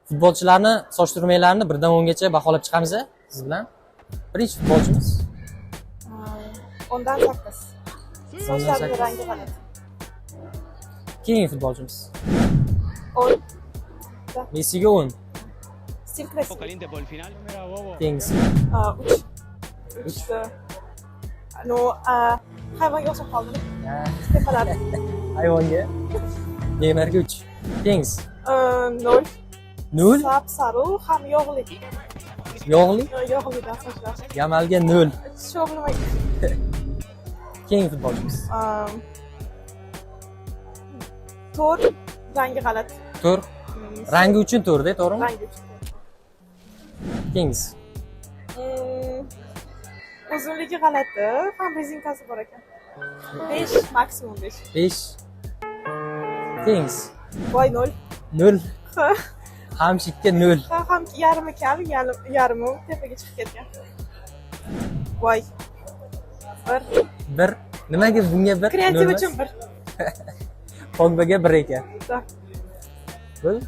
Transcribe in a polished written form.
Futbolchilarni soch turmaklarini 1 dan 10 gacha baholab chiqamiz siz bilan. Birinchi futbolchimiz 10 dan 8. Sochlari rangi g'alati. Keyingi futbolchimiz 10. Messiga 10. Stil Crespo. Keyingisi 3. No, hayvonga o'xshab qoldim. Tepalari. hayvonga. Neymarga 3. Keyingisi 0. 0. Sap-sariq ham yog'li. Yog'li. Yog'lidan sochlar. Yamalga 0. Shu bilmayman. Keyingi futbolchimiz 4. Rangi g'alati. 4. Rangi uchun 4 to'g'rimi? Rangi uchun. Keyingisi Uzunligi g'alati, ham rezinkasi bor ekan. 5, maksimum 5. 5. Keyingisi Voy 0. 0. Hamshikka 0. Ham yarmi kam, yarmi tepaga chiqib ketgan. Voy. 1. 1. Nimaga bunga 1? Kreativ uchun 1. Pogbaga 1 ekan. Da. Bo'ldi.